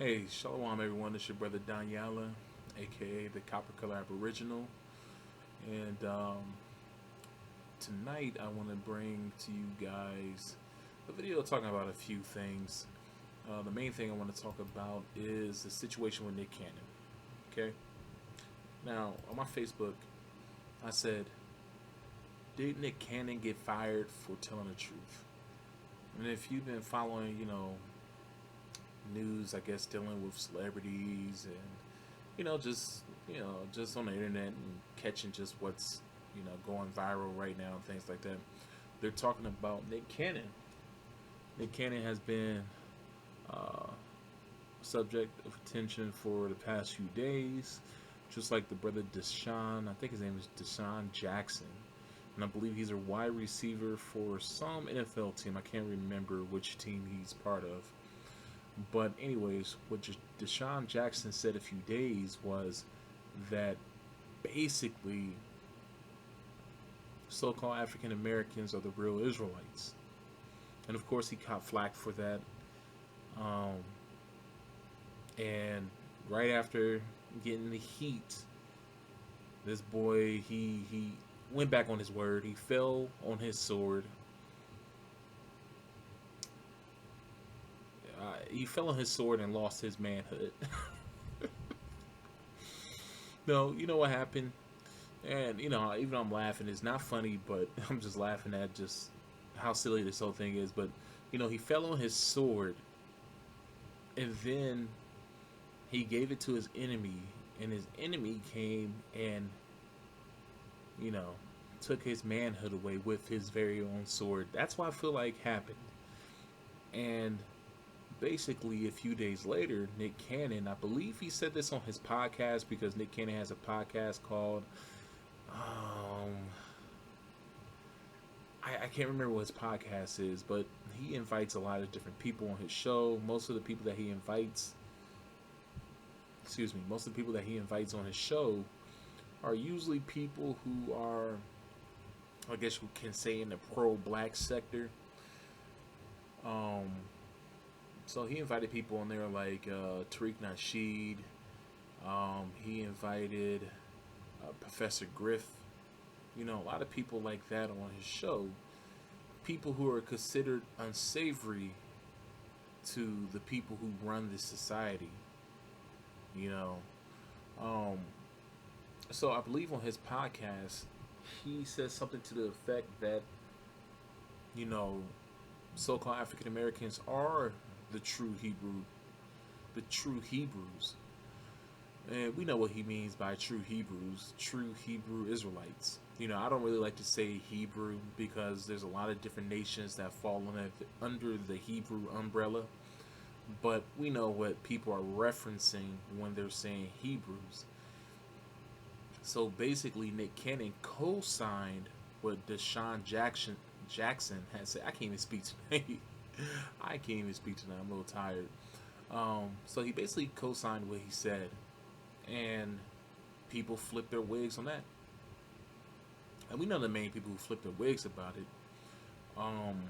Hey, shalom everyone. It's your brother Daniela, aka the Copper Color Aboriginal, and tonight I want to bring to you guys a video talking about a few things. The main thing I want to talk about is the situation with Nick Cannon. Okay, now on my Facebook, I said, "Did Nick Cannon get fired for telling the truth?" And if you've been following, news, I guess, dealing with celebrities and just on the internet and catching just what's going viral right now and things like that. They're talking about Nick Cannon. Nick Cannon has been uh, subject of attention for the past few days, just like the brother Deshaun. I think his name is Deshaun Jackson, and I believe he's a wide receiver for some NFL team. I can't remember which team he's part of. But anyways, what Deshaun Jackson said a few days was that basically so-called African Americans are the real Israelites, and of course he caught flack for that. Um, and right after getting the heat, this boy he went back on his word. He fell on his sword. He fell on his sword and lost his manhood. No, you know what happened? And even though I'm laughing, it's not funny, but I'm just laughing at just how silly this whole thing is. But he fell on his sword, and then he gave it to his enemy, and his enemy came and you know took his manhood away with his very own sword. That's what I feel like happened. And basically, a few days later, Nick Cannon, I believe he said this on his podcast because Nick Cannon has a podcast called um, I can't remember what his podcast is, but he invites a lot of different people on his show. Most of the people that he invites, most of the people that he invites on his show are usually people who are, I guess you can say, in the pro-black sector. Um, so he invited people on there like Tariq Nasheed. He invited Professor Griff. A lot of people like that on his show. People who are considered unsavory to the people who run this society. You know, um, so I believe on his podcast, he says something to the effect that you know, so-called African Americans are the true Hebrews, and we know what he means by true Hebrews, true Hebrew Israelites. I don't really like to say Hebrew because there's a lot of different nations that fall under the Hebrew umbrella. But we know what people are referencing when they're saying Hebrews. So basically, Nick Cannon co-signed what Deshaun Jackson had said. I can't even speak tonight. I can't even speak tonight. I'm a little tired. So he basically co-signed what he said, and people flipped their wigs on that. And we know the main people who flipped their wigs about it um,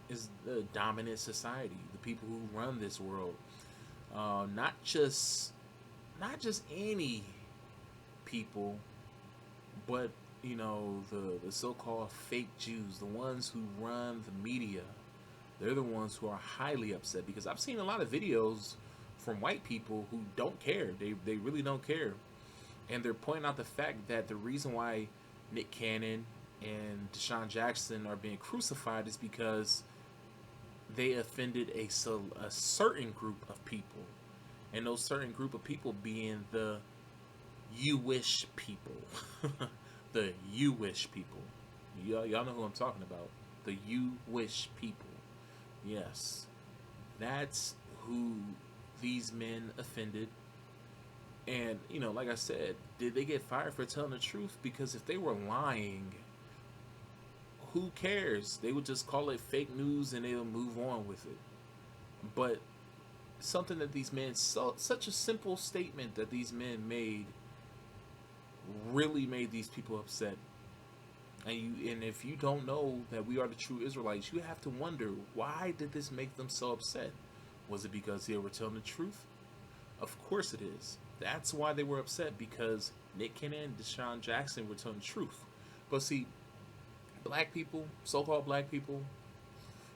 is the dominant society, the people who run this world. Not just any people, but the so-called fake Jews, the ones who run the media. They're the ones who are highly upset because I've seen a lot of videos from white people who don't care. They really don't care, and they're pointing out the fact that the reason why Nick Cannon and Deshaun Jackson are being crucified is because they offended a certain group of people, and those certain group of people being the you-wish people. The you-wish people. Y'all know who I'm talking about. The you-wish people. Yes. That's who these men offended. And, like I said, did they get fired for telling the truth? Because if they were lying, who cares? They would just call it fake news and they'll move on with it. But something that these men, such a simple statement that these men made, really made these people upset. And if you don't know that we are the true Israelites, you have to wonder, why did this make them so upset? Was it because they were telling the truth? Of course it is. That's why they were upset, because Nick Cannon and Deshaun Jackson were telling the truth. But see, black people, so-called black people,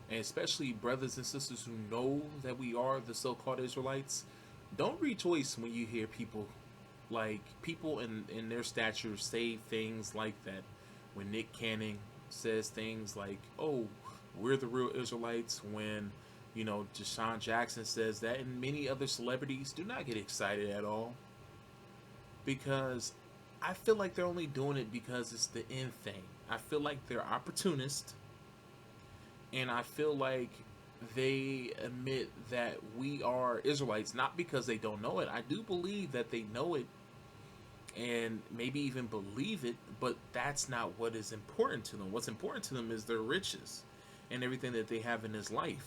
and especially brothers and sisters who know that we are the so-called Israelites, don't rejoice when you hear people in their stature say things like that. When Nick Cannon says things like, "Oh, we're the real Israelites," when Deshaun Jackson says that, and many other celebrities, do not get excited at all, because I feel like they're only doing it because it's the end thing. I feel like they're opportunists, and I feel like they admit that we are Israelites not because they don't know it. I do believe that they know it and maybe even believe it, but that's not what is important to them. What's important to them is their riches and everything that they have in this life.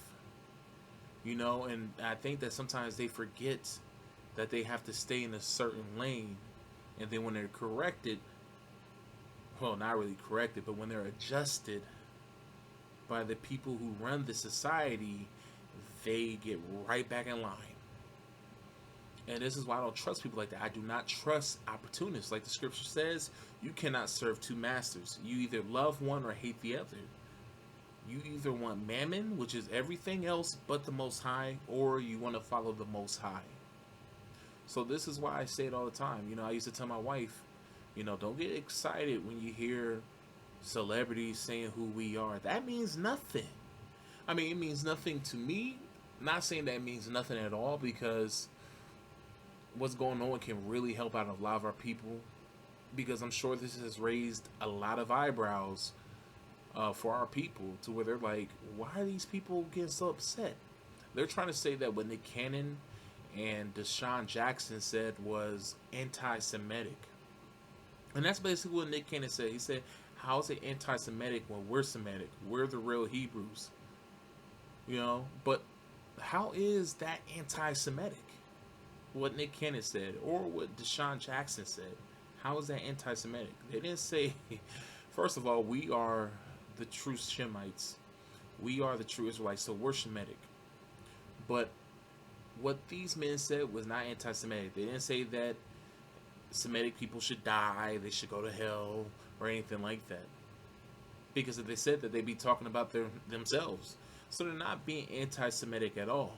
And I think that sometimes they forget that they have to stay in a certain lane, and then when they're corrected, well, not really corrected, but when they're adjusted by the people who run the society, they get right back in line. And this is why I don't trust people like that. I do not trust opportunists. Like the scripture says, you cannot serve two masters. You either love one or hate the other. You either want mammon, which is everything else but the Most High, or you want to follow the Most High. So this is why I say it all the time. I used to tell my wife, don't get excited when you hear celebrities saying who we are. That means nothing. I mean, it means nothing to me. I'm not saying that it means nothing at all, because what's going on can really help out a lot of our people, because I'm sure this has raised a lot of eyebrows for our people, to where they're like, why are these people getting so upset? They're trying to say that what Nick Cannon and Deshaun Jackson said was anti-Semitic. And that's basically what Nick Cannon said. He said, how is it anti-Semitic when we're Semitic? We're the real Hebrews. But how is that anti-Semitic? What Nick Cannon said, or what Deshaun Jackson said. How is that anti-Semitic? They didn't say, first of all, we are the true Shemites. We are the true Israelites, so we're Shemitic. But what these men said was not anti-Semitic. They didn't say that Semitic people should die, they should go to hell, or anything like that. Because if they said that, they'd be talking about themselves. So they're not being anti-Semitic at all.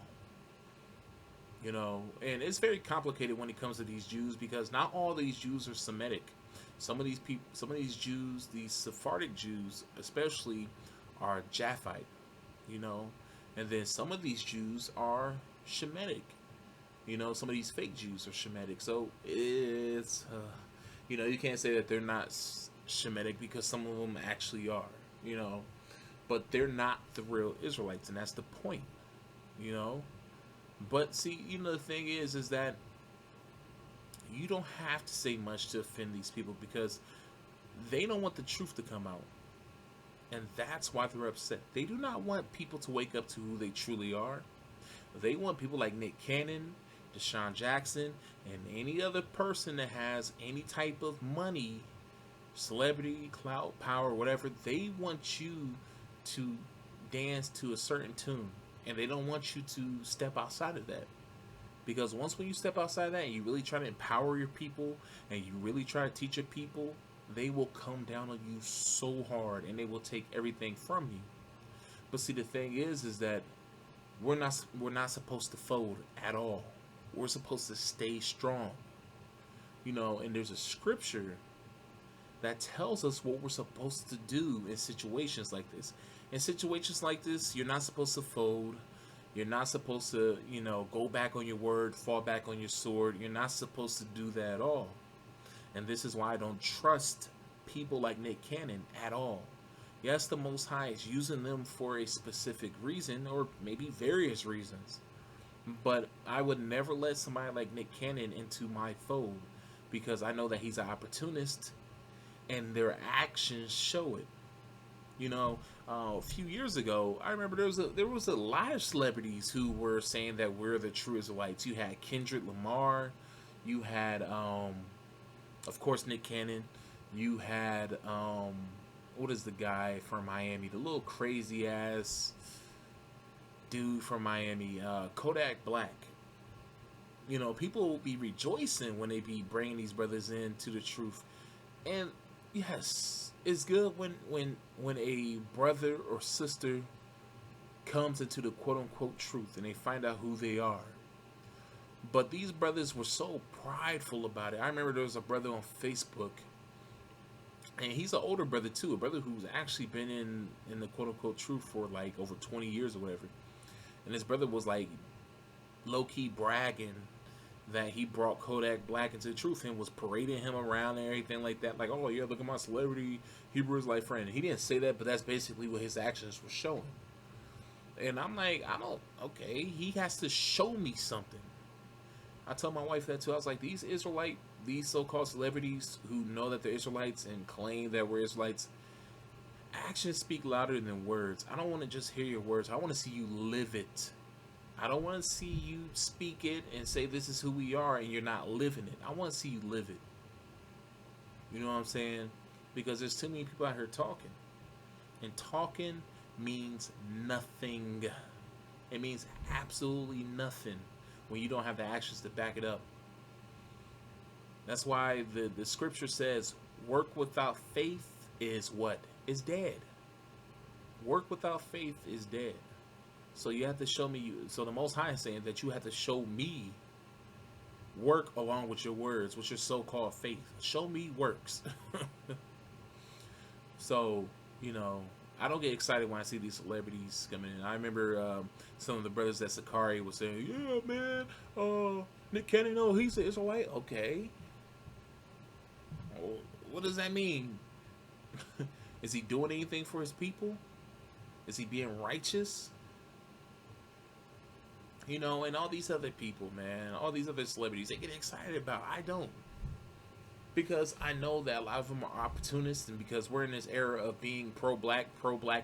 And it's very complicated when it comes to these Jews, because not all these Jews are Semitic. Some of these Jews, these Sephardic Jews especially, are Japhite, and then some of these Jews are Shemitic. Some of these fake Jews are Shemitic. So it's, you can't say that they're not Shemitic, because some of them actually are, but they're not the real Israelites, and that's the point, But see, the thing is that you don't have to say much to offend these people, because they don't want the truth to come out. And that's why they're upset. They do not want people to wake up to who they truly are. They want people like Nick Cannon, Deshaun Jackson, and any other person that has any type of money, celebrity, clout, power, whatever. They want you to dance to a certain tune, and they don't want you to step outside of that. Because when you step outside of that and you really try to empower your people, and you really try to teach your people, they will come down on you so hard, and they will take everything from you. But see, the thing is that we're not supposed to fold at all. We're supposed to stay strong. And there's a scripture that tells us what we're supposed to do in situations like this. In situations like this, you're not supposed to fold. You're not supposed to, go back on your word, fall back on your sword. You're not supposed to do that at all. And this is why I don't trust people like Nick Cannon at all. Yes, the Most High is using them for a specific reason, or maybe various reasons. But I would never let somebody like Nick Cannon into my fold, because I know that he's an opportunist, and their actions show it. A few years ago, I remember there was a lot of celebrities who were saying that we're the true Israelites. You had Kendrick Lamar, you had, of course, Nick Cannon, you had, what is the guy from Miami, the little crazy ass dude from Miami, Kodak Black. You know, people will be rejoicing when they be bringing these brothers into the truth. And yes, it's good when a brother or sister comes into the quote unquote truth and they find out who they are. But these brothers were so prideful about it. I remember there was a brother on Facebook, and he's an older brother too, a brother who's actually been in the quote unquote truth for like over 20 years or whatever. And his brother was like low key bragging that he brought Kodak Black into the truth and was parading him around and everything like that. Like, oh yeah, look at my celebrity Hebrew Israelite friend. He didn't say that, but that's basically what his actions were showing. And I'm like, okay, he has to show me something. I told my wife that too. I was like, these so-called celebrities who know that they're Israelites and claim that we're Israelites, actions speak louder than words. I don't want to just hear your words. I want to see you live it. I don't want to see you speak it and say this is who we are and you're not living it. I want to see you live it. You know what I'm saying? Because there's too many people out here talking. And talking means nothing. It means absolutely nothing when you don't have the actions to back it up. That's why the scripture says work without faith is what? Is dead. Work without faith is dead. So you have to show me. So the Most High is saying that you have to show me work along with your words, with your so-called faith. Show me works. So, you know, I don't get excited when I see these celebrities coming in. I remember some of the brothers at Sakari was saying, yeah, man, Nick Cannon, oh, he's an Israelite. Okay. Well, what does that mean? Is he doing anything for his people? Is he being righteous? You know, and all these other people, man, all these other celebrities, they get excited about. I don't. Because I know that a lot of them are opportunists, and because we're in this era of being pro-black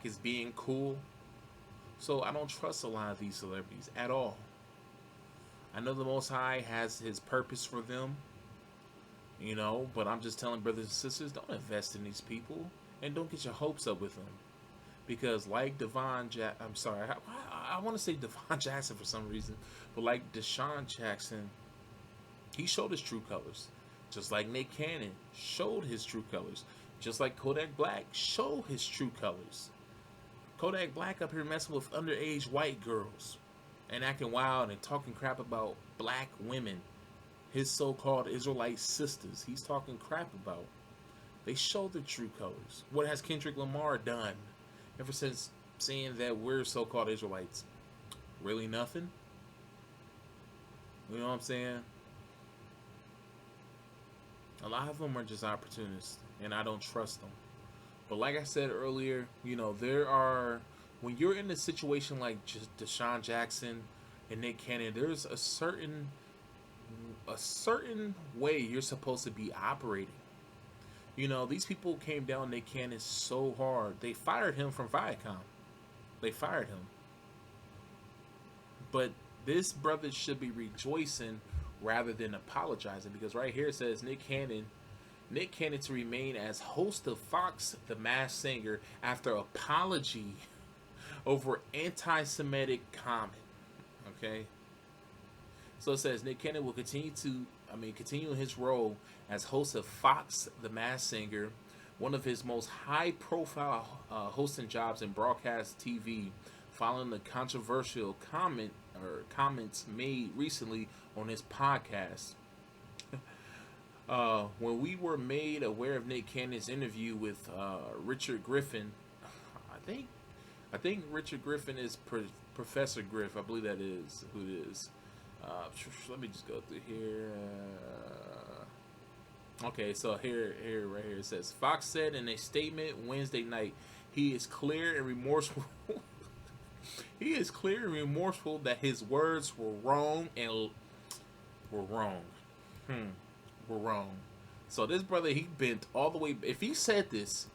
is being cool. So I don't trust a lot of these celebrities at all. I know the Most High has his purpose for them, you know, but I'm just telling brothers and sisters, don't invest in these people, and don't get your hopes up with them. Because like I want to say Devon Jackson for some reason, but like Deshaun Jackson, he showed his true colors. Just like Nick Cannon showed his true colors. Just like Kodak Black showed his true colors. Kodak Black up here messing with underage white girls and acting wild and talking crap about black women. His so-called Israelite sisters he's talking crap about. They show their true colors. What has Kendrick Lamar done ever since saying that we're so-called Israelites? Really nothing? You know what I'm saying? A lot of them are just opportunists, and I don't trust them. But like I said earlier, you know, when you're in a situation like just Deshaun Jackson and Nick Cannon, there's a certain way you're supposed to be operating. You know, these people came down Nick Cannon so hard. They fired him from Viacom. They fired him. But this brother should be rejoicing rather than apologizing, because right here it says Nick Cannon to remain as host of Fox The Masked Singer after apology over anti-Semitic comment. Okay, so it says Nick Cannon will continue in his role as host of Fox The Masked Singer, one of his most high-profile hosting jobs in broadcast TV, following the controversial comments made recently on his podcast. When we were made aware of Nick Cannon's interview with Richard Griffin, I think Richard Griffin is Professor Griff. I believe that is who it is. Let me just go through here. Okay, so here, right here, it says Fox said in a statement Wednesday night, he is clear and remorseful. He is clear and remorseful that his words were wrong and were wrong. Were wrong. So this brother, he bent all the way. If he said this,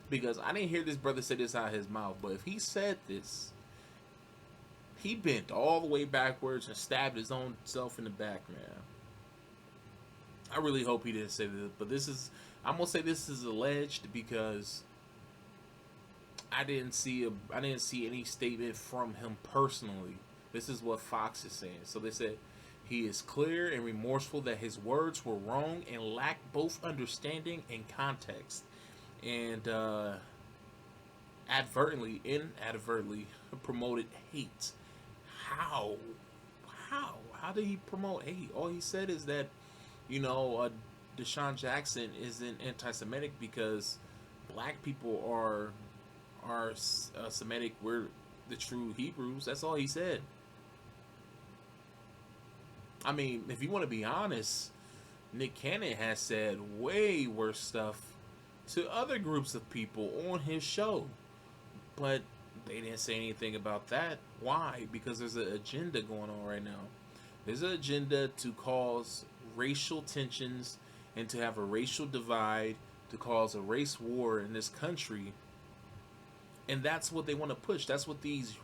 because I didn't hear this brother say this out of his mouth, but if he said this, he bent all the way backwards and stabbed his own self in the back, man. I really hope he didn't say this, but I'm gonna say this is alleged because I didn't see any statement from him personally. This is what Fox is saying. So they said he is clear and remorseful that his words were wrong and lacked both understanding and context, and inadvertently promoted hate. How? How did he promote hate? All he said is that, you know, Deshaun Jackson isn't anti-Semitic because black people are Semitic. We're the true Hebrews. That's all he said. I mean, if you want to be honest, Nick Cannon has said way worse stuff to other groups of people on his show, but they didn't say anything about that. Why? Because there's an agenda going on right now. There's an agenda to cause racial tensions and to have a racial divide, to cause a race war in this country, and that's what they want to push. That's what these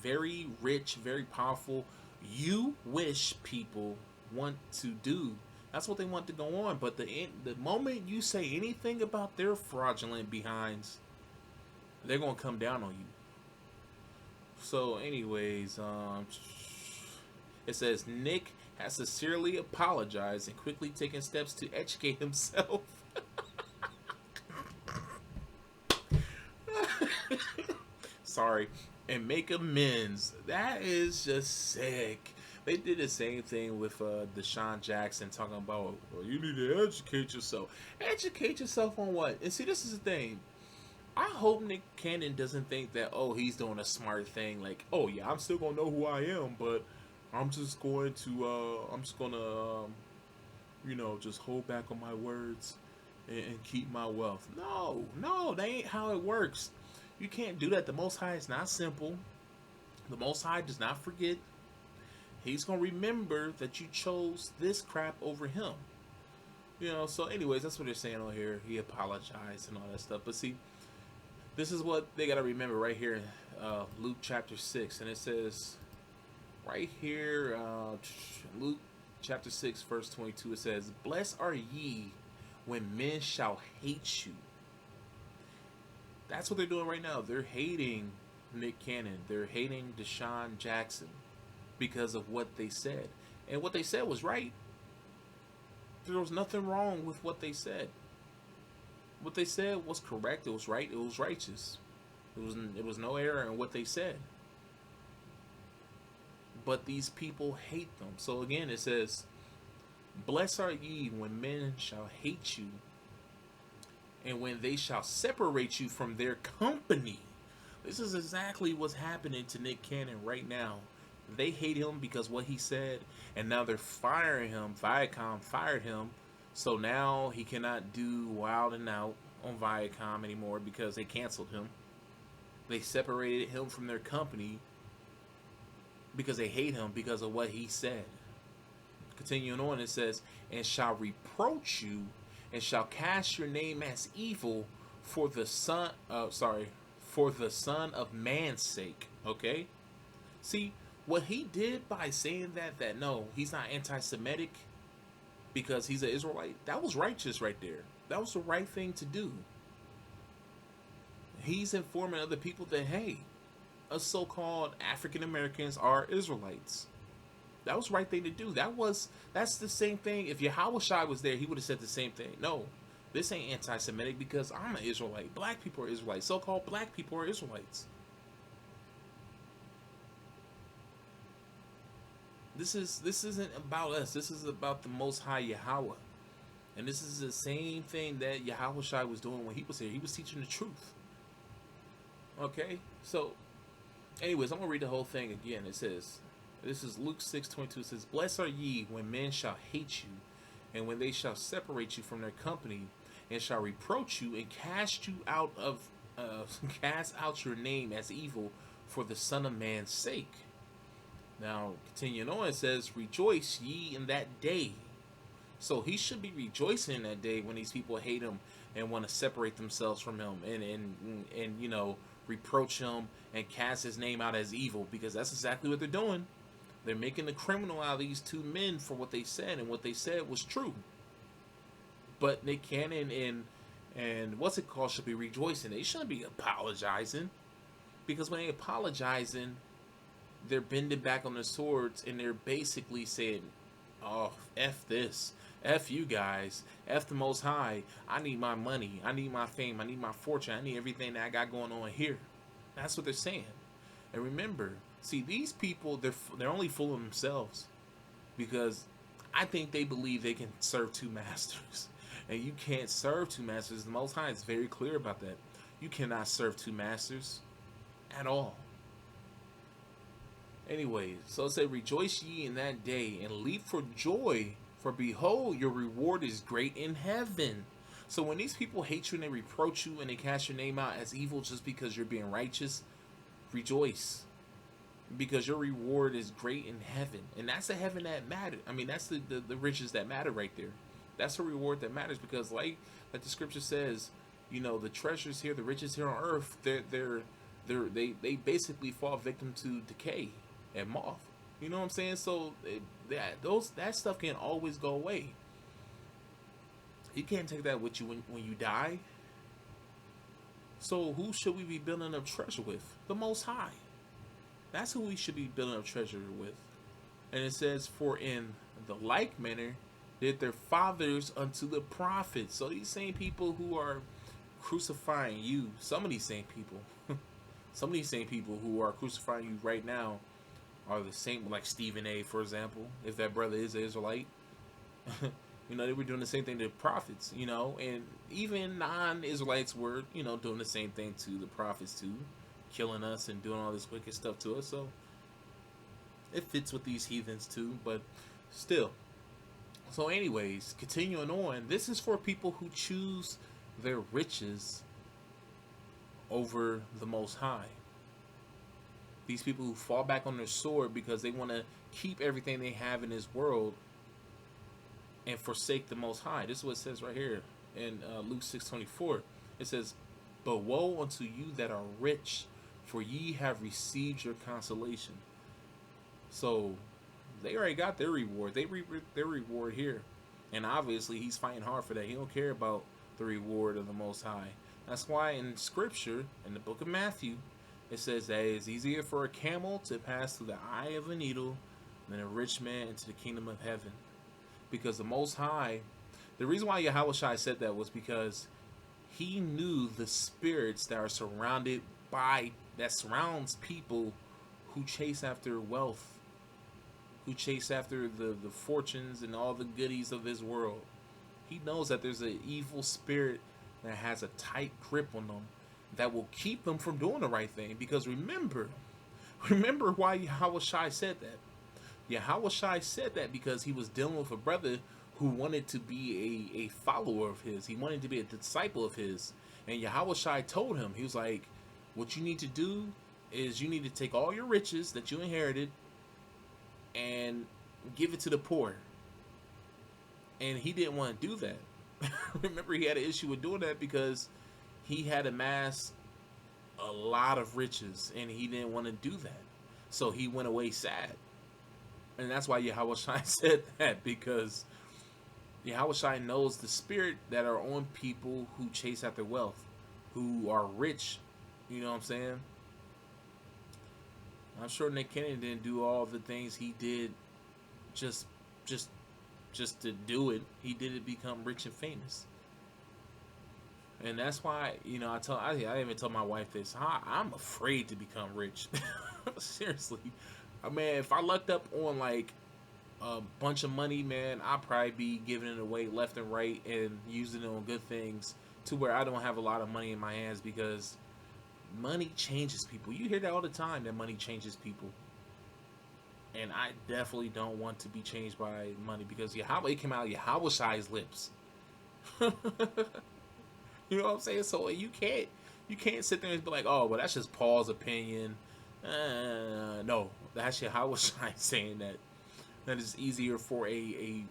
very rich, very powerful, you wish people want to do. That's what they want to go on. But the moment you say anything about their fraudulent behinds, they're gonna come down on you. So, anyways, it says Nick has sincerely apologized and quickly taken steps to educate himself. Sorry, and make amends. That is just sick. They did the same thing with Deshaun Jackson, talking about, well, you need to educate yourself. Educate yourself on what? And see, this is the thing. I hope Nick Cannon doesn't think that, oh, he's doing a smart thing. Like, oh yeah, I'm still gonna know who I am, but I'm just gonna, you know, just hold back on my words and keep my wealth. No, no, that ain't how it works. You can't do that. The Most High is not simple. The Most High does not forget. He's gonna remember that you chose this crap over him. You know. So, anyways, that's what they're saying on here. He apologized and all that stuff. But see, this is what they gotta remember right here in Luke chapter 6, and it says right here, Luke chapter 6, verse 22. It says, "Blessed are ye when men shall hate you." That's what they're doing right now. They're hating Nick Cannon. They're hating Deshaun Jackson because of what they said. And what they said was right. There was nothing wrong with what they said. What they said was correct. It was right. It was righteous. It was no error in what they said. But these people hate them. So again, it says, "Blessed are ye when men shall hate you, and when they shall separate you from their company." This is exactly what's happening to Nick Cannon right now. They hate him because what he said, and now they're firing him. Viacom fired him, so now he cannot do Wild and Out on Viacom anymore because they canceled him. They separated him from their company because they hate him because of what he said. Continuing on, it says, "And shall reproach you, and shall cast your name as evil for the for the Son of Man's sake." Okay? See, what he did by saying that no, he's not anti-Semitic because he's an Israelite, that was righteous right there. That was the right thing to do. He's informing other people that, hey, us so-called African Americans are Israelites. That was the right thing to do. That's the same thing. If Yahweh Shai was there, he would have said the same thing. No, this ain't anti-Semitic because I'm an Israelite. Black people are Israelites. So-called black people are Israelites. This isn't about us. This is about the Most High Yahweh. And this is the same thing that Yahweh Shai was doing when he was here. He was teaching the truth. Okay? So, anyways, I'm going to read the whole thing again. It says, this is Luke 6:22. It says, "Blessed are ye when men shall hate you, and when they shall separate you from their company, and shall reproach you, and cast you out of cast out your name as evil for the Son of Man's sake." Now, continuing on, it says, "Rejoice ye in that day." So he should be rejoicing that day when these people hate him and want to separate themselves from him and you know, reproach him and cast his name out as evil, because that's exactly what they're doing. They're making a criminal out of these two men for what they said, and what they said was true. But Nick Cannon And what's it called? Should be rejoicing. They shouldn't be apologizing, because when they apologizing, they're bending back on their swords and they're basically saying, "Oh, f this, f you guys, f the Most High. I need my money. I need my fame. I need my fortune. I need everything that I got going on here." That's what they're saying. And remember, see, these people, they're only fooling themselves, because I think they believe they can serve two masters. And you can't serve two masters. The Most High is very clear about that. You cannot serve two masters at all. Anyways, so it said, "Rejoice ye in that day, and leap for joy, for behold, your reward is great in heaven." So when these people hate you and they reproach you and they cast your name out as evil just because you're being righteous, rejoice, because your reward is great in heaven. And that's the heaven that matters. I mean, that's the riches that matter right there. That's the reward that matters, because like the scripture says, you know, the treasures here, the riches here on earth, they basically fall victim to decay and moth. You know what I'm saying? So that stuff can always go away. You can't take that with you when you die. So who should we be building up treasure with? The Most High. That's who we should be building up treasure with. And it says, "For in the like manner did their fathers unto the prophets." So these same people who are crucifying you, some of these same people, some of these same people who are crucifying you right now are the same, like Stephen A., for example, if that brother is an Israelite. You know, they were doing the same thing to the prophets, you know, and even non-Israelites were, you know, doing the same thing to the prophets too, killing us and doing all this wicked stuff to us. So it fits with these heathens too, but still. So anyways, continuing on, this is for people who choose their riches over the Most High. These people who fall back on their sword because they want to keep everything they have in this world and forsake the Most High. This is what it says right here in Luke 6:24. It says, "But woe unto you that are rich, for ye have received your consolation." So they already got their reward. They reap their reward here. And obviously he's fighting hard for that. He don't care about the reward of the Most High. That's why in scripture, in the book of Matthew, it says that it's easier for a camel to pass through the eye of a needle than a rich man into the kingdom of heaven. Because the Most High, the reason why Yahushua said that was because he knew the spirits that are surrounded by, that surrounds people who chase after wealth, who chase after the fortunes and all the goodies of this world. He knows that there's an evil spirit that has a tight grip on them that will keep them from doing the right thing. Because remember why Yahushua said that. Yahushua said that because he was dealing with a brother who wanted to be a follower of his. He wanted to be a disciple of his. And Yahushua told him, he was like, what you need to do is you need to take all your riches that you inherited and give it to the poor. And he didn't want to do that. Remember, he had an issue with doing that because he had amassed a lot of riches and he didn't want to do that. So he went away sad. And that's why Yahushua said that, because Yahushua knows the spirit that are on people who chase after wealth, who are rich. You know what I'm saying? I'm sure Nick Cannon didn't do all the things he did just to do it. He did it become rich and famous. And that's why, you know, I even told my wife this. I'm afraid to become rich. Seriously. I mean, if I lucked up on like a bunch of money, man, I'd probably be giving it away left and right and using it on good things to where I don't have a lot of money in my hands, because money changes people. You hear that all the time, that money changes people. And I definitely don't want to be changed by money, because it came out of Yahushua's lips. You know what I'm saying? So you can't sit there and be like, oh, well, that's just Paul's opinion. No, that's Yahushua saying that it's easier for a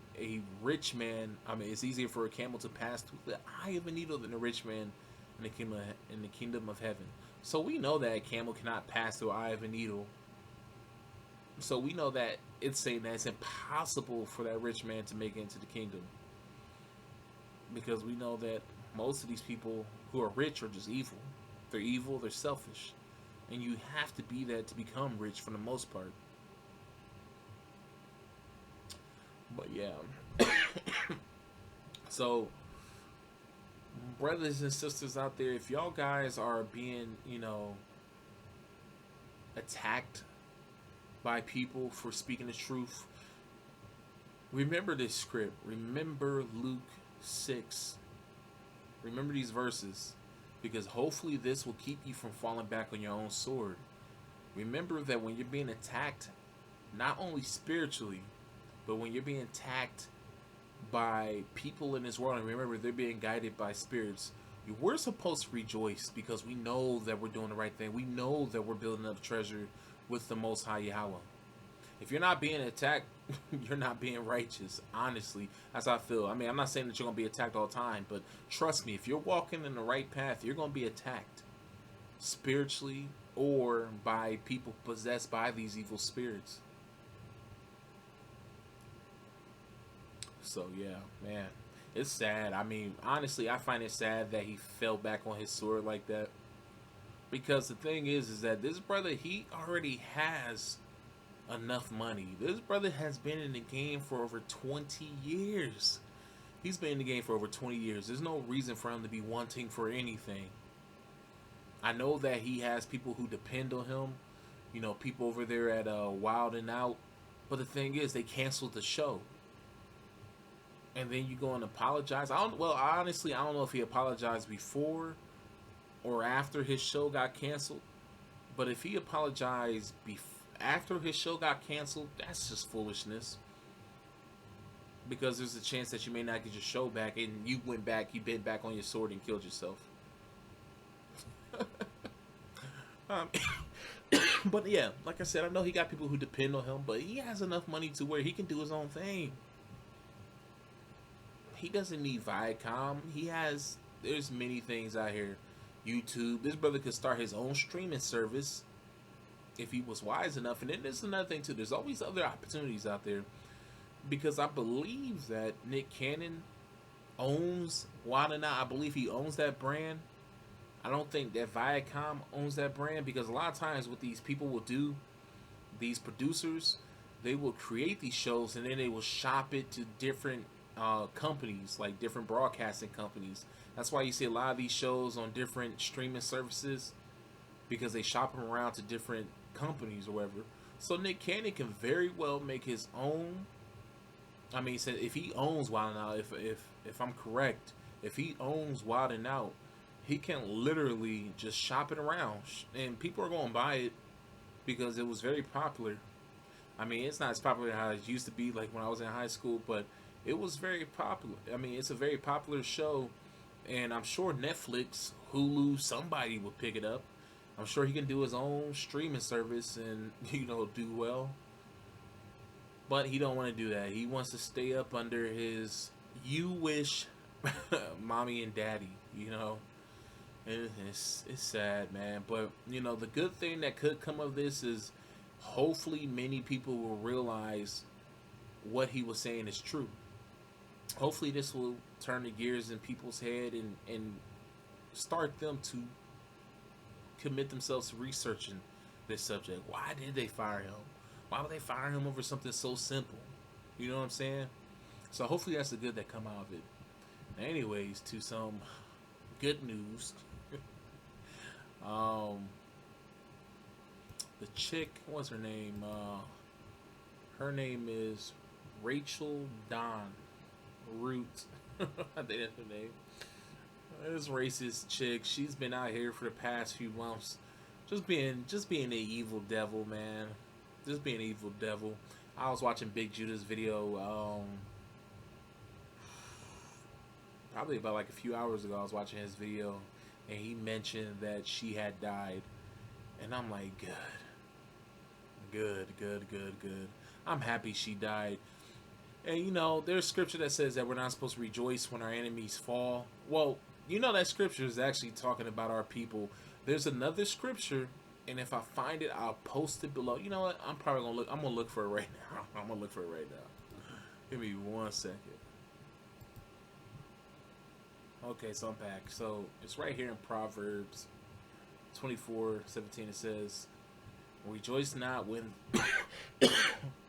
rich man. I mean, it's easier for a camel to pass through the eye of a needle than a rich man in the kingdom of heaven. So we know that a camel cannot pass through the eye of a needle. So we know that it's saying that it's impossible for that rich man to make it into the kingdom, because we know that most of these people who are rich are just evil. They're evil, they're selfish. And you have to be that to become rich for the most part. But yeah. So, brothers and sisters out there, if y'all guys are being, attacked by people for speaking the truth, remember this script. Remember Luke 6. Remember these verses, because hopefully this will keep you from falling back on your own sword. Remember that when you're being attacked, not only spiritually, but when you're being attacked by people in this world, and remember they're being guided by spirits, we're supposed to rejoice because we know that we're doing the right thing. We know that we're building up treasure with the Most High Yahweh. If you're not being attacked, you're not being righteous. Honestly, that's how I feel. I mean, I'm not saying that you're going to be attacked all the time, but trust me, if you're walking in the right path, you're going to be attacked spiritually or by people possessed by these evil spirits. So yeah, man, it's sad. I mean, honestly, I find it sad that he fell back on his sword like that. Because the thing is that this brother, he already has enough money. This brother has been in the game for over 20 years. He's been in the game for over 20 years. There's no reason for him to be wanting for anything. I know that he has people who depend on him. People over there at Wild and Out. But the thing is, they canceled the show. And then you go and apologize. Honestly, I don't know if he apologized before or after his show got canceled. But if he apologized after his show got canceled, that's just foolishness. Because there's a chance that you may not get your show back, and you bit back on your sword and killed yourself. But yeah, like I said, I know he got people who depend on him, but he has enough money to where he can do his own thing. He doesn't need Viacom. There's many things out here. YouTube. This brother could start his own streaming service if he was wise enough. And then there's another thing too. There's always other opportunities out there. Because I believe that Nick Cannon owns Wadana. I believe he owns that brand. I don't think that Viacom owns that brand, because a lot of times what these people will do, these producers, they will create these shows and then they will shop it to different companies, like different broadcasting companies. That's why you see a lot of these shows on different streaming services, because they shop them around to different companies or whatever. So Nick Cannon can very well make his own. I mean, so if he owns Wild 'N Out, if I'm correct, if he owns Wild 'N Out, he can literally just shop it around, and people are going to buy it because it was very popular. I mean, it's not as popular as it used to be, like when I was in high school, but it was very popular. I mean, it's a very popular show, and I'm sure Netflix, Hulu, somebody will pick it up. I'm sure he can do his own streaming service and, do well. But he don't want to do that. He wants to stay up under his "you wish" mommy and daddy, And it's sad, man. But, the good thing that could come of this is hopefully many people will realize what he was saying is true. Hopefully this will turn the gears in people's head and start them to commit themselves to researching this subject. Why did they fire him? Why would they fire him over something so simple? You know what I'm saying? So hopefully that's the good that come out of it. Anyways, to some good news. The chick, what's her name? Her name is Rachel Dawn Root. I think that's her name. This racist chick, she's been out here for the past few months, just being an evil devil, man. Just being an evil devil. I was watching Big Judah's video, probably about like a few hours ago. I was watching his video, and he mentioned that she had died, and I'm like, good. I'm happy she died. And there's scripture that says that we're not supposed to rejoice when our enemies fall. Well, that scripture is actually talking about our people. There's another scripture, and if I find it, I'll post it below. You know what? I'm probably gonna look. I'm gonna look for it right now. Give me 1 second. Okay, so I'm back. So it's right here in Proverbs 24:17. It says, "Rejoice not when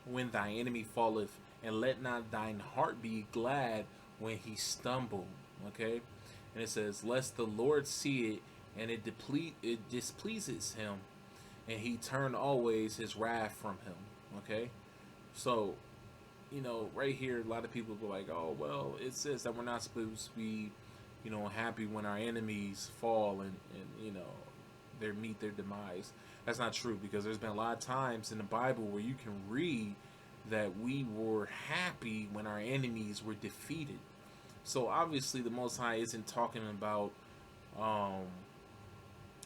when thy enemy falleth, and let not thine heart be glad when he stumble." Okay, and it says, "Lest the Lord see it, and it displeases him, and he turn always his wrath from him." Okay, so right here, a lot of people go like, "Oh, well, it says that we're not supposed to be, happy when our enemies fall and they meet their demise." That's not true, because there's been a lot of times in the Bible where you can read that we were happy when our enemies were defeated. So obviously, the Most High isn't talking about. Um,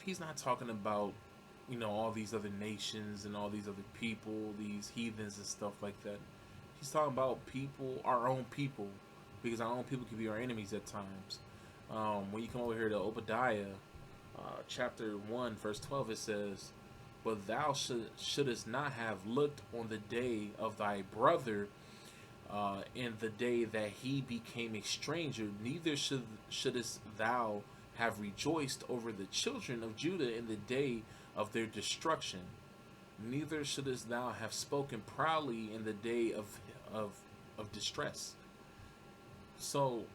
he's not talking about all these other nations and all these other people, these heathens and stuff like that. He's talking about people, our own people, because our own people can be our enemies at times. When you come over here to Obadiah, chapter 1, verse 12, it says, "But thou shouldest not have looked on the day of thy brother, in the day that he became a stranger, neither shouldest thou have rejoiced over the children of Judah in the day of their destruction. Neither shouldest thou have spoken proudly in the day of, of distress." So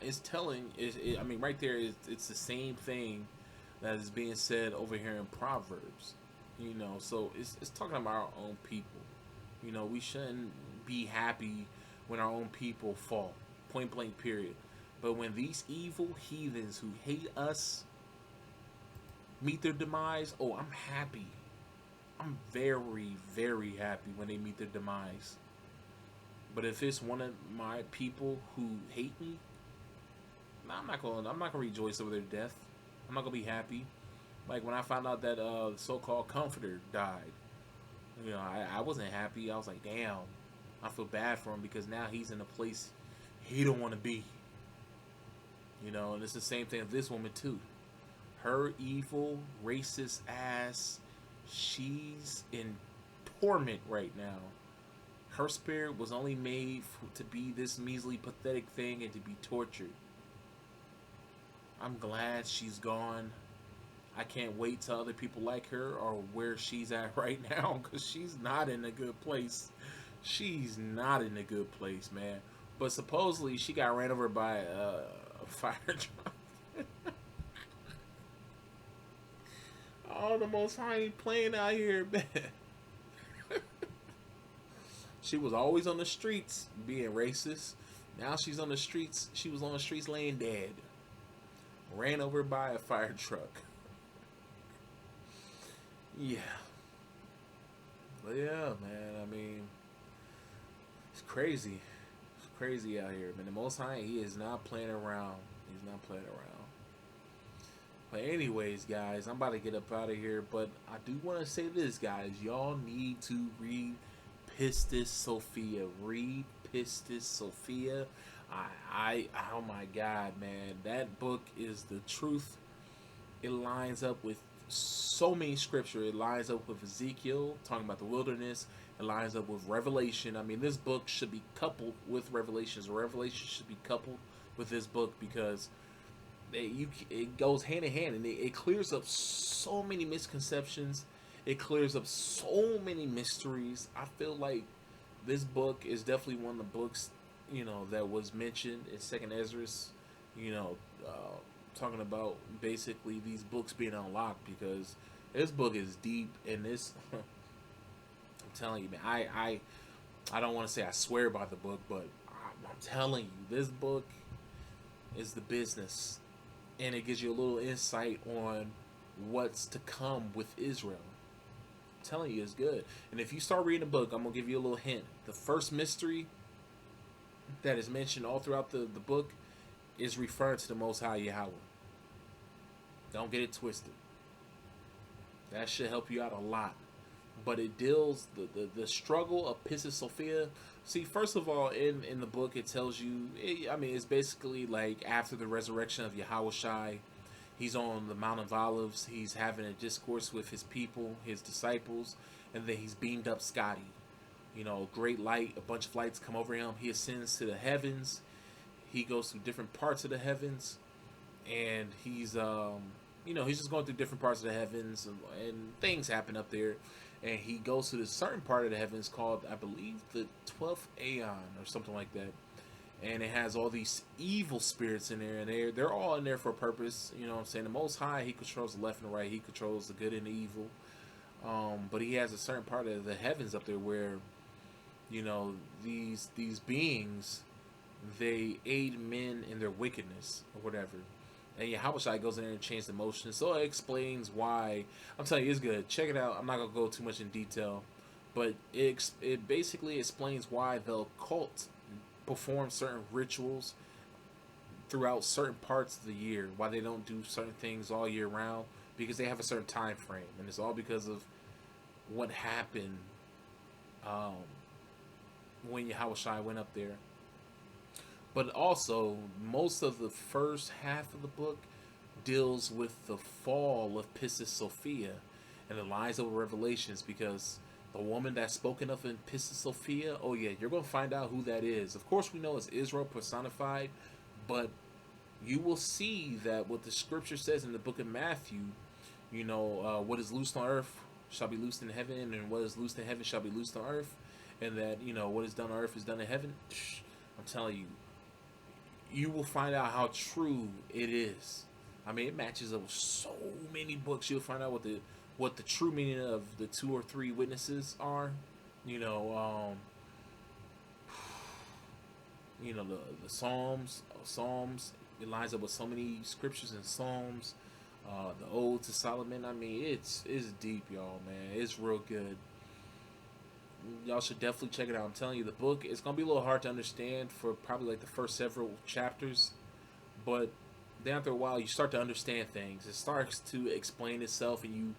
it's telling, I mean, right there, it's the same thing that is being said over here in Proverbs. So it's talking about our own people. We shouldn't be happy when our own people fall, point blank, period. But when these evil heathens who hate us meet their demise, oh, I'm happy. I'm very, very happy when they meet their demise. But if it's one of my people who hate me, nah, I'm not gonna rejoice over their death. I'm not gonna be happy. Like when I found out that so-called comforter died, I wasn't happy. I was like, damn, I feel bad for him, because now he's in a place he don't want to be. And it's the same thing with this woman too. Her evil, racist ass, she's in torment right now. Her spirit was only made to be this measly, pathetic thing and to be tortured. I'm glad she's gone. I can't wait till other people like her are where she's at right now, because she's not in a good place. She's not in a good place, man. But supposedly she got ran over by a fire truck. Oh, the Most High ain't playing out here, man. She was always on the streets being racist. Now she's on the streets. She was on the streets laying dead. Ran over by a fire truck. Yeah. But yeah, man. I mean, it's crazy. It's crazy out here, man. The Most High, he is not playing around. He's not playing around. But anyways, guys, I'm about to get up out of here. But I do want to say this, guys. Y'all need to read Pistis Sophia. Read Pistis Sophia. Oh my God, man. That book is the truth. It lines up with so many scripture. It lines up with Ezekiel, talking about the wilderness. It lines up with Revelation. I mean, this book should be coupled with Revelations. Revelation should be coupled with this book, because it goes hand in hand, and it clears up so many misconceptions. It clears up so many mysteries. I feel like this book is definitely one of the books, that was mentioned in Second Esdras. You know, talking about basically these books being unlocked, because this book is deep, and this I'm telling you, man. I don't want to say I swear by the book, but I'm telling you, this book is the business, and it gives you a little insight on what's to come with Israel. I'm telling you, it's good. And if you start reading the book, I'm gonna give you a little hint. The first mystery that is mentioned all throughout the book is referring to the Most High Yahweh. Don't get it twisted. That should help you out a lot. But it deals the struggle of Pistis Sophia. See, first of all, in the book, it tells you, it's basically like after the resurrection of Yahweh Shai, he's on the Mount of Olives, he's having a discourse with his people, his disciples, and then he's beamed up Scotty. You know, great light, a bunch of lights come over him. He ascends to the heavens. He goes through different parts of the heavens, and he's just going through different parts of the heavens, and things happen up there. And he goes to this certain part of the heavens called, I believe, the 12th Aeon or something like that. And it has all these evil spirits in there, and they're all in there for a purpose. You know what I'm saying? The Most High, he controls the left and the right. He controls the good and the evil. But he has a certain part of the heavens up there where, these beings, they aid men in their wickedness or whatever. And Yahweh goes in there and changes the motion. So it explains why. I'm telling you, it's good. Check it out. I'm not going to go too much in detail. But it basically explains why the occult perform certain rituals throughout certain parts of the year. Why they don't do certain things all year round. Because they have a certain time frame. And it's all because of what happened when Yahweh went up there. But also, most of the first half of the book deals with the fall of Pistis Sophia and the lies of Revelations, because the woman that's spoken of in Pistis Sophia, oh yeah, you're going to find out who that is. Of course, we know it's Israel personified, but you will see that what the scripture says in the book of Matthew, what is loosed on earth shall be loosed in heaven, and what is loosed in heaven shall be loosed on earth, and that, what is done on earth is done in heaven. I'm telling you, you will find out how true it is. I mean, it matches up with so many books. You'll find out what the true meaning of the 2 or 3 witnesses are. The Psalms. It lines up with so many scriptures in Psalms. The Ode to Solomon. I mean, it's deep, y'all, man. It's real good. Y'all should definitely check it out. I'm telling you, the book, it's gonna be a little hard to understand for probably like the first several chapters, but then after a while you start to understand things. It starts to explain itself, and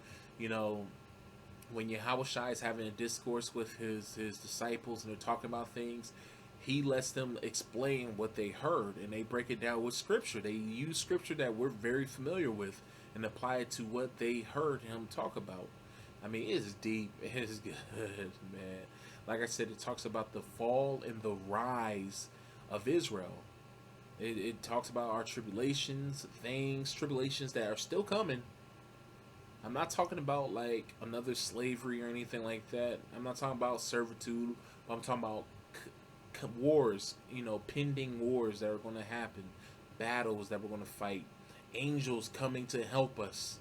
when Yahweh Shai is having a discourse with his disciples and they're talking about things, he lets them explain what they heard, and they break it down with scripture. They use scripture that we're very familiar with and apply it to what they heard him talk about. I mean, it's deep. It's good, man. Like I said, it talks about the fall and the rise of Israel. It talks about our tribulations that are still coming. I'm not talking about like another slavery or anything like that. I'm not talking about servitude. But I'm talking about wars, pending wars that are going to happen, battles that we're going to fight, angels coming to help us.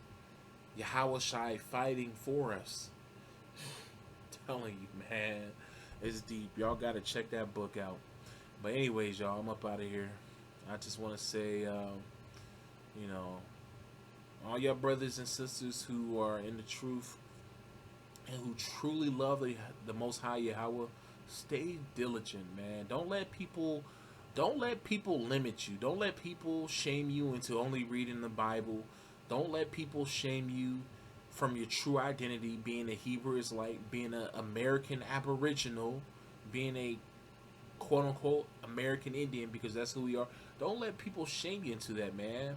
Yahweh Shai fighting for us. Telling you, man, it's deep. Y'all gotta check that book out. But anyways, y'all, I'm up out of here. I just want to say, all y'all brothers and sisters who are in the truth and who truly love the Most High Yahweh, stay diligent, man. Don't let people limit you. Don't let people shame you into only reading the Bible. Don't let people shame you from your true identity, being a Hebrew Israelite, being an American Aboriginal, being a quote-unquote American Indian, because that's who we are. Don't let people shame you into that, man.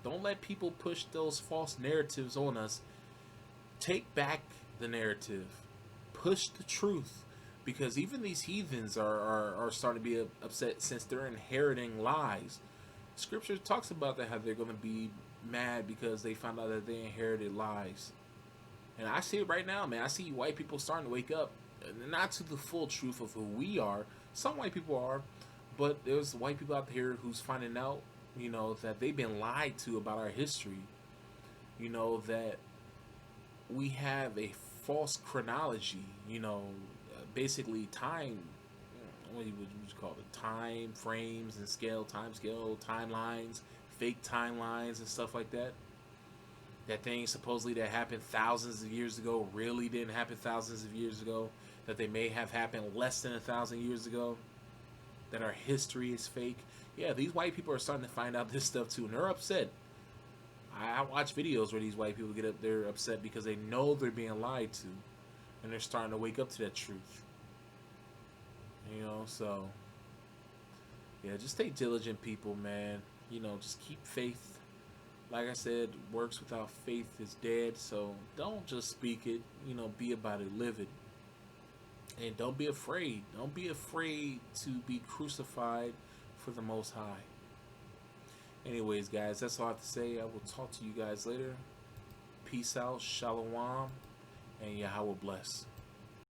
Don't let people push those false narratives on us. Take back the narrative. Push the truth. Because even these heathens are starting to be upset since they're inheriting lies. Scripture talks about that, how they're going to be mad because they found out that they inherited lies. And I see it right now, man. I see white people starting to wake up, not to the full truth of who we are. Some white people are, but there's white people out there who's finding out, that they've been lied to about our history. That we have a false chronology. Basically time. What would you call it? Time frames and time scale, timelines, fake timelines and stuff like that. That thing supposedly that happened thousands of years ago really didn't happen thousands of years ago. That they may have happened less than 1,000 years ago. That our history is fake. Yeah, these white people are starting to find out this stuff too, and they're upset. I watch videos where these white people they're upset because they know they're being lied to, and they're starting to wake up to that truth. So yeah, just stay diligent, people, man. Just keep faith. Like I said, works without faith is dead. So don't just speak it. Be about it, live it. And don't be afraid. Don't be afraid to be crucified for the Most High. Anyways, guys, that's all I have to say. I will talk to you guys later. Peace out, shalom, and Yahweh bless.